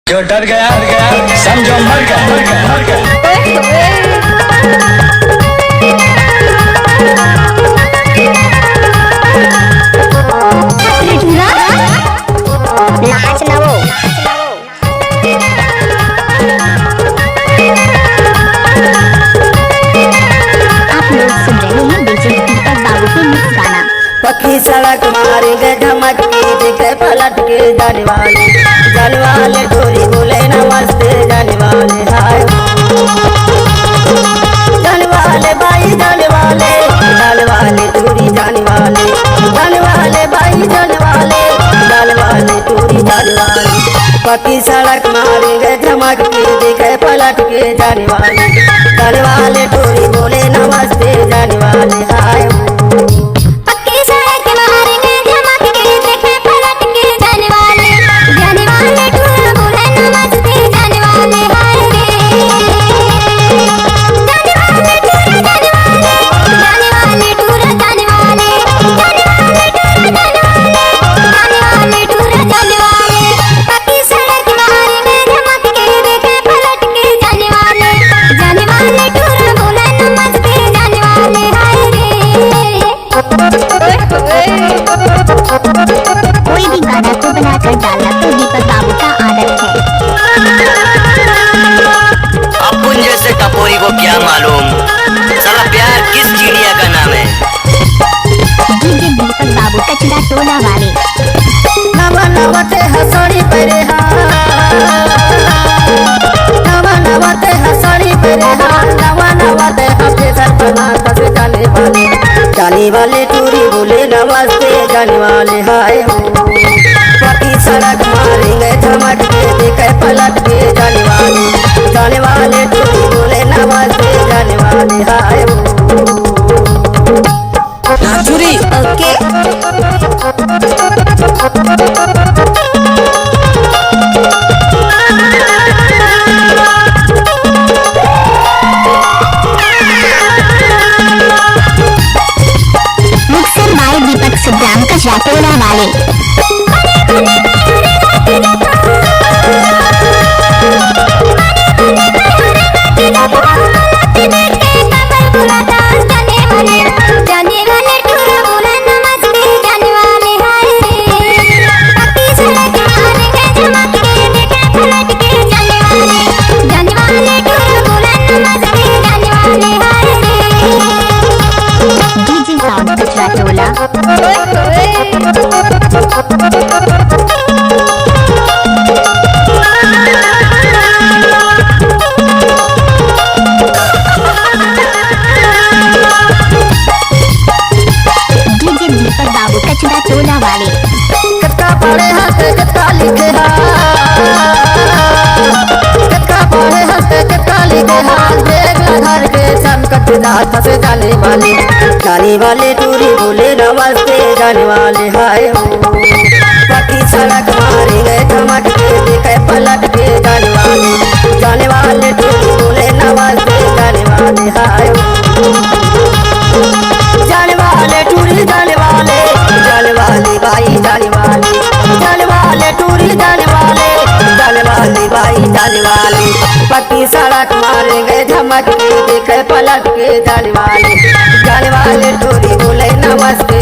जो डर गया समझो मर गया। नाच ना वो आप लोग सुन रहे हैं डीजे दीपक बाबू के मिक्स गाना। पक्की सड़क मारेंगे धमक के देखे पलट के जाने वाले डोरी बोले नमस्ते जाने वाले हाय जाने वाले भाई जाने वाले टूरी जाने वाले भाई जाने वाले टूरी जाने वाले पक्की सड़क मारेंगे धमक के देखे पलट के जाने वाले टूरी बोले नमस्ते जाने वाले हाय कोई भी गाना को बनाकर डालना तो दीपक बाबू का आदत है। अपुन जैसे टपोरी को क्या मालूम साला प्यार किस चिड़िया का नाम है। डीजे दीपक बाबू कचरा टोला वाले नवते हसड़ी परे नवते हसड़ी परे नवते हफ्ते सर बना कस जाने वाले टूरी बोले नमस्ते जाने वाले हाय पक्की सड़क मारेंगे धमक के देखे पलट के जाने वाले टूरी बोले नमस्ते जाने वाले हाय चूरी ओके मिक्सर बाय दीपक सुब्राम कचरा टोला वाले। डीजे साउंड कचरा टोला डीजे दीपक बाबू कचरा टोला वाले। कितना पढ़े हंसते कितना लिखे कितना पढ़े हंसते कितना लिखे देख घर के संकट दाता से जाने वाले टूरी बोले नमस्ते जाने वाले हाय पक्की सड़क मारेंगे धमक के देखे पलट के जाने वाले टूरी बोले नमस्ते जाने वाले हाय जाने वाले टूरी जाने वाले भाई जाने वाले टूरी जाने वाले भाई जाने वाले पक्की सड़क मारेंगे धमक के देखे पलट के जाने वाले टूरी बोले नमस्ते